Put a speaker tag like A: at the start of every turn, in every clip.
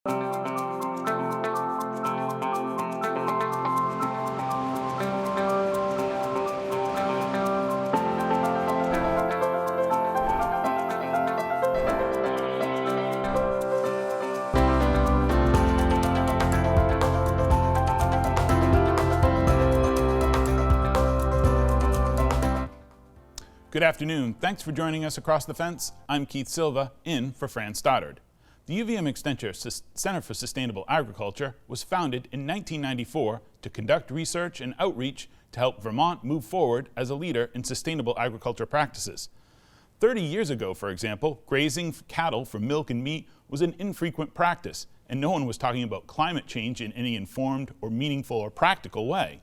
A: Good afternoon. Thanks for joining us across the fence. I'm Keith Silva, in for Fran Stoddard. The UVM Extension Center for Sustainable Agriculture was founded in 1994 to conduct research and outreach to help Vermont move forward as a leader in sustainable agriculture practices. 30 years ago, for example, grazing cattle for milk and meat was an infrequent practice, and no one was talking about climate change in any informed or meaningful or practical way.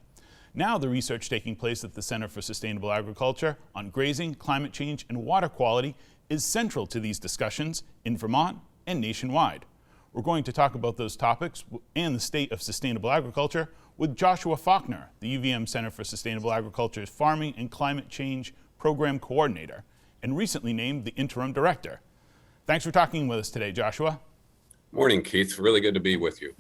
A: Now the research taking place at the Center for Sustainable Agriculture on grazing, climate change, and water quality is central to these discussions in Vermont and nationwide. We're going to talk about those topics and the state of sustainable agriculture with Joshua Faulkner, the UVM Center for Sustainable Agriculture's Farming and Climate Change Program Coordinator, and recently named the Interim Director. Thanks for talking with us today, Joshua.
B: Morning, Keith. Really good to be with you.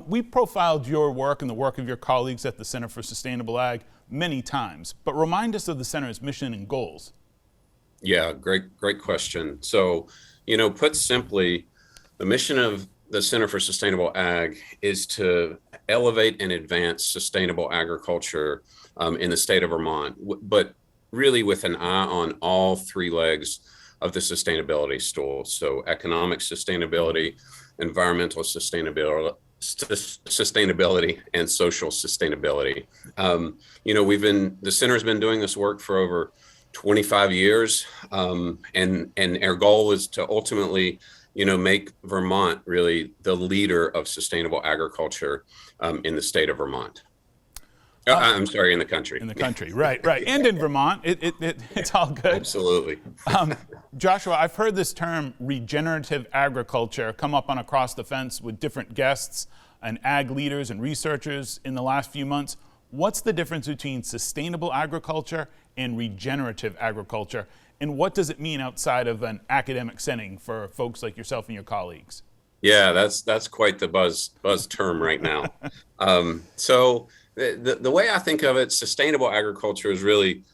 A: We profiled your work and the work of your colleagues at the Center for Sustainable Ag many times, but remind us of the center's mission and goals.
B: Yeah, great question. So, put simply, the mission of the Center for Sustainable Ag is to elevate and advance sustainable agriculture in the state of Vermont, but really with an eye on all three legs of the sustainability stool. So economic sustainability, environmental sustainability, and social sustainability. The center's been doing this work for over 25 years, and our goal is to ultimately, make Vermont really the leader of sustainable agriculture in the state of Vermont. I'm sorry, in the country.
A: In the country, right. And in Vermont, it's all good.
B: Absolutely.
A: Joshua, I've heard this term regenerative agriculture come up on Across the Fence with different guests and ag leaders and researchers in the last few months. What's the difference between sustainable agriculture and regenerative agriculture? And what does it mean outside of an academic setting for folks like yourself and your colleagues?
B: Yeah, that's quite the buzz term right now. So the way I think of it, sustainable agriculture is really,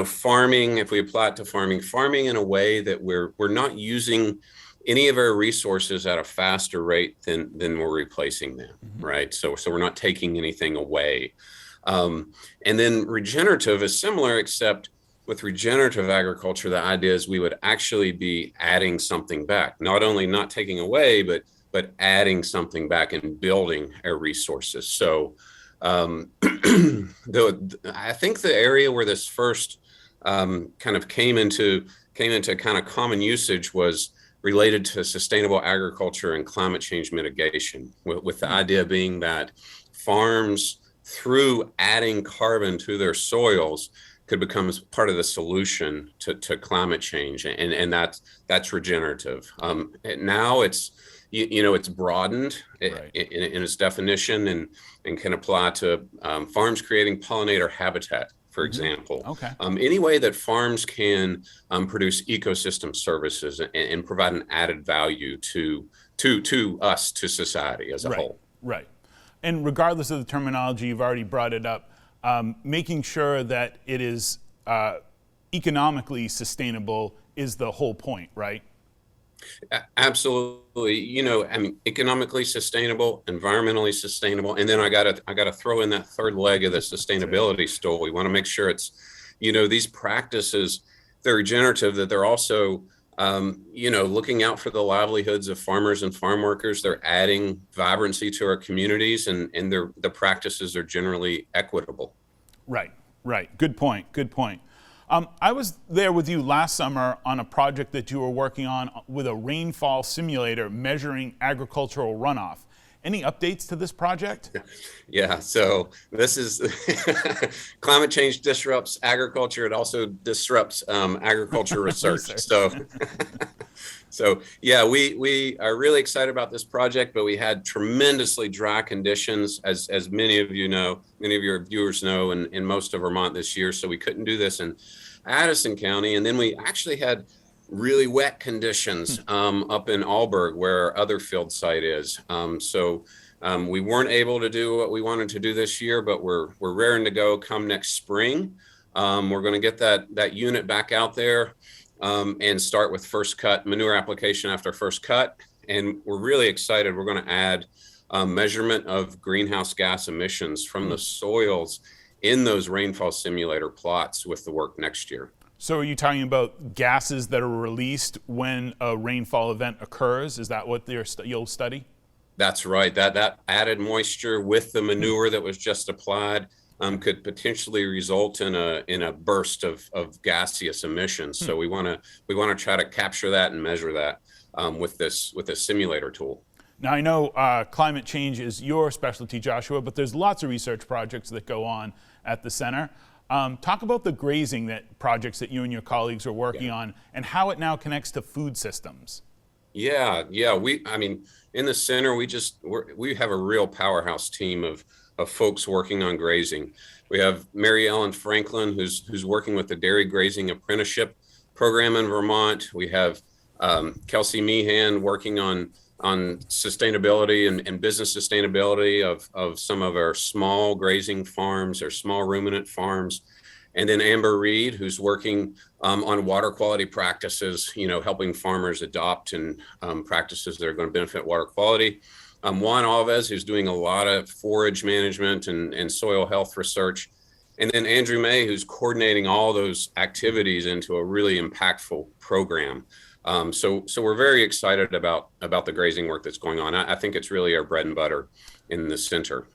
B: farming. If we apply it to farming in a way that we're not using any of our resources at a faster rate than we're replacing them, right? So we're not taking anything away. And then regenerative is similar, except with regenerative agriculture, the idea is we would actually be adding something back, not only not taking away, but adding something back and building our resources. So I think the area where this first kind of came into kind of common usage was related to sustainable agriculture and climate change mitigation, with the idea being that farms, through adding carbon to their soils, could become part of the solution to climate change, and that's regenerative. Now it's it's broadened in its definition and can apply to farms creating pollinator habitat, for example.
A: Okay.
B: Any way that farms can produce ecosystem services and provide an added value to us, to society as a whole.
A: Right. And regardless of the terminology, you've already brought it up, making sure that it is economically sustainable is the whole point, right?
B: Absolutely. Economically sustainable, environmentally sustainable, and then I gotta throw in that third leg of the sustainability stool. We want to make sure it's, these practices, they're regenerative, that they're also, looking out for the livelihoods of farmers and farm workers. They're adding vibrancy to our communities, and the practices are generally equitable.
A: Right. Good point. I was there with you last summer on a project that you were working on with a rainfall simulator measuring agricultural runoff. Any updates to this project?
B: Yeah, so this is climate change disrupts agriculture. It also disrupts agriculture research. So yeah, we are really excited about this project, but we had tremendously dry conditions, as many of you know, many of your viewers know, in most of Vermont this year. So we couldn't do this in Addison County. And then we actually had really wet conditions up in Alberg, where our other field site is. We weren't able to do what we wanted to do this year, but we're raring to go come next spring. We're going to get that unit back out there and start with first cut manure application after first cut. And we're really excited. We're going to add measurement of greenhouse gas emissions from the soils in those rainfall simulator plots with the work next year.
A: So are you talking about gases that are released when a rainfall event occurs? Is that what you'll study?
B: That's right. That added moisture with the manure that was just applied could potentially result in a burst of gaseous emissions. So we want to try to capture that and measure that with this simulator tool.
A: Now, I know climate change is your specialty, Joshua, but there's lots of research projects that go on at the center. Talk about the grazing projects that you and your colleagues are working on and how it now connects to food systems.
B: Yeah. In the center, we have a real powerhouse team of folks working on grazing. We have Mary Ellen Franklin, who's working with the Dairy Grazing Apprenticeship Program in Vermont. We have Kelsey Meehan working on sustainability and business sustainability of some of our small grazing farms or small ruminant farms. And then Amber Reed, who's working on water quality practices, helping farmers adopt and practices that are going to benefit water quality. Juan Alves, who's doing a lot of forage management and soil health research. And then Andrew May, who's coordinating all those activities into a really impactful program. So we're very excited about the grazing work that's going on. I think it's really our bread and butter in the center.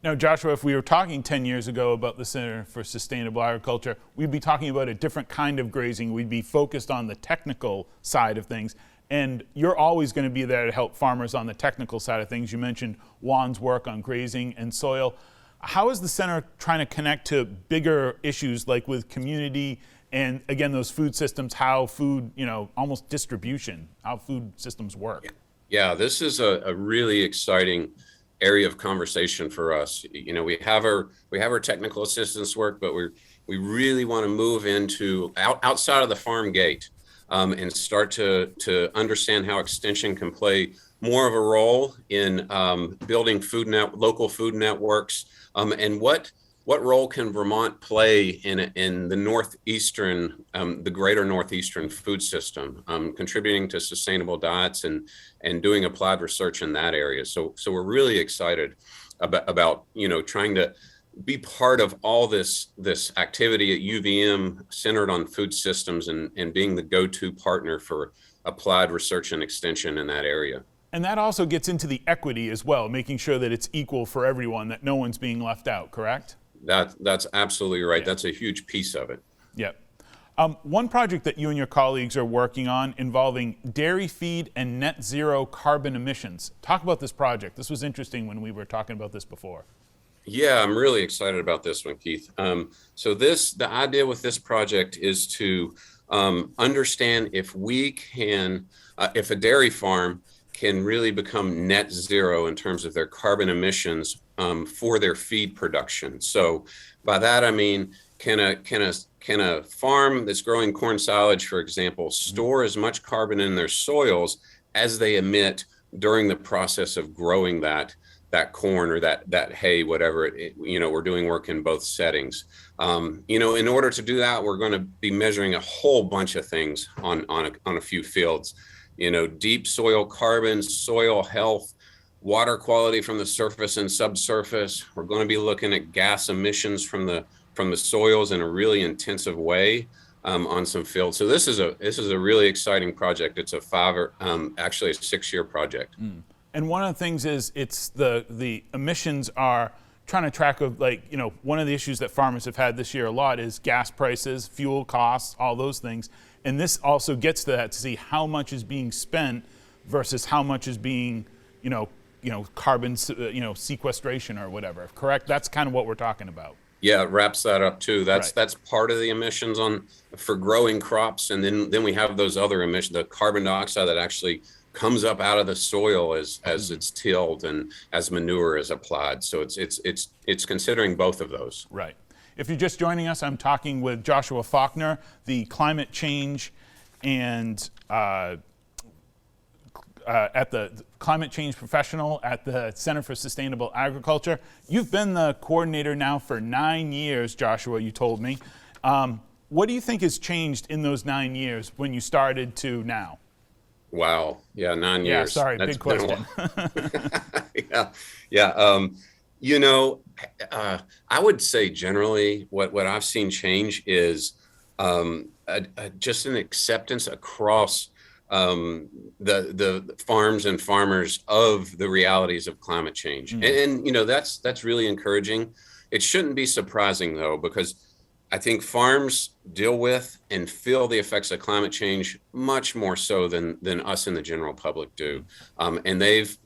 A: Now, Joshua, if we were talking 10 years ago about the Center for Sustainable Agriculture, we'd be talking about a different kind of grazing. We'd be focused on the technical side of things. And you're always going to be there to help farmers on the technical side of things. You mentioned Juan's work on grazing and soil. How is the center trying to connect to bigger issues like with community and, again, those food systems, how food, almost distribution, how food systems work?
B: Yeah, this is a really exciting area of conversation for us. We have our technical assistance work, but we really want to move into outside of the farm gate and start to understand how extension can play more of a role in building local food networks, and what role can Vermont play in the northeastern, the greater northeastern food system, contributing to sustainable diets and doing applied research in that area. So we're really excited about trying to be part of all this activity at UVM centered on food systems and being the go-to partner for applied research and extension in that area.
A: And that also gets into the equity as well, making sure that it's equal for everyone, that no one's being left out, correct?
B: That's absolutely right.
A: Yeah.
B: That's a huge piece of it.
A: Yep. One project that you and your colleagues are working on involving dairy feed and net zero carbon emissions. Talk about this project. This was interesting when we were talking about this before.
B: Yeah, I'm really excited about this one, Keith. The idea with this project is to understand if we can, if a dairy farm can really become net zero in terms of their carbon emissions for their feed production. So by that I mean, can a farm that's growing corn silage, for example, store as much carbon in their soils as they emit during the process of growing that corn or that hay, whatever we're doing work in both settings. In order to do that, we're going to be measuring a whole bunch of things on a few fields. Deep soil carbon, soil health, water quality from the surface and subsurface. We're going to be looking at gas emissions from the soils in a really intensive way on some fields. So this is a really exciting project. It's actually a 6-year project.
A: Mm. And one of the things is it's the emissions are trying to track of one of the issues that farmers have had this year a lot is gas prices, fuel costs, all those things. And this also gets to that to see how much is being spent versus how much is being, carbon, sequestration or whatever. Correct? That's kind of what we're talking about.
B: Yeah, it wraps that up too. That's
A: right.
B: Part of the emissions for growing crops, and then we have those other emissions, the carbon dioxide that actually comes up out of the soil as it's tilled and as manure is applied. So it's considering both of those.
A: Right. If you're just joining us, I'm talking with Joshua Faulkner, the climate change and at the climate change professional at the Center for Sustainable Agriculture. You've been the coordinator now for 9 years, Joshua, you told me. What do you think has changed in those 9 years when you started to now?
B: Wow. Yeah, 9 years.
A: Yeah, sorry,
B: That's
A: big question.
B: I would say generally what I've seen change is just an acceptance across the farms and farmers of the realities of climate change. And that's really encouraging. It shouldn't be surprising, though, because I think farms deal with and feel the effects of climate change much more so than us in the general public do. And they've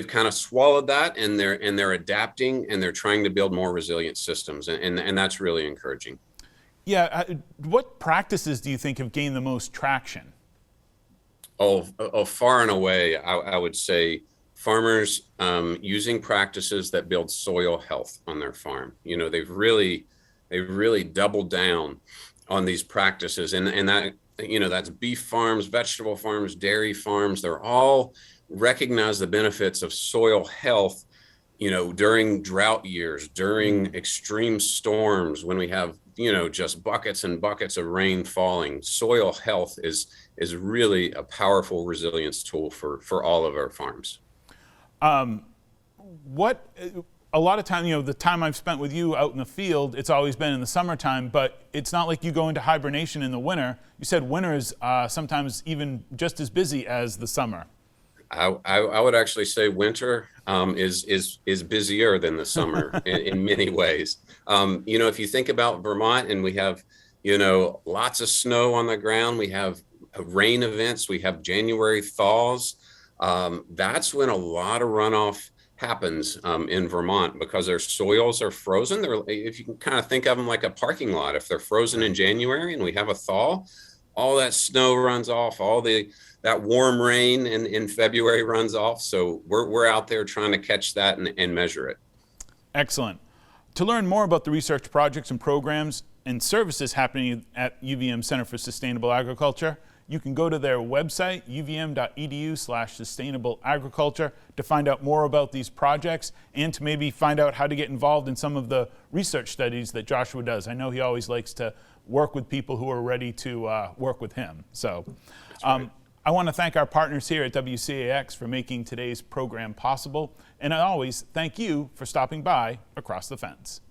B: kind of swallowed that, and they're adapting, and they're trying to build more resilient systems, and that's really encouraging.
A: Yeah, what practices do you think have gained the most traction?
B: Far and away, I would say farmers using practices that build soil health on their farm. They've really doubled down on these practices, and that that's beef farms, vegetable farms, dairy farms. They're all recognize the benefits of soil health, during drought years, during extreme storms, when we have just buckets and buckets of rain falling. Soil health is really a powerful resilience tool for all of our farms.
A: A lot of time, the time I've spent with you out in the field, it's always been in the summertime, but it's not like you go into hibernation in the winter. You said winter is sometimes even just as busy as the summer.
B: I would actually say winter is busier than the summer in many ways. If you think about Vermont, and we have, lots of snow on the ground, we have rain events, we have January thaws. That's when a lot of runoff happens in Vermont, because their soils are frozen. If you can kind of think of them like a parking lot, if they're frozen in January and we have a thaw, all that snow runs off, that warm rain in February runs off. So we're out there trying to catch that and measure it.
A: Excellent. To learn more about the research projects and programs and services happening at UVM Center for Sustainable Agriculture, you can go to their website, uvm.edu/sustainableagriculture, to find out more about these projects and to maybe find out how to get involved in some of the research studies that Joshua does. I know he always likes to work with people who are ready to work with him. So I want to thank our partners here at WCAX for making today's program possible. And I always thank you for stopping by Across the Fence.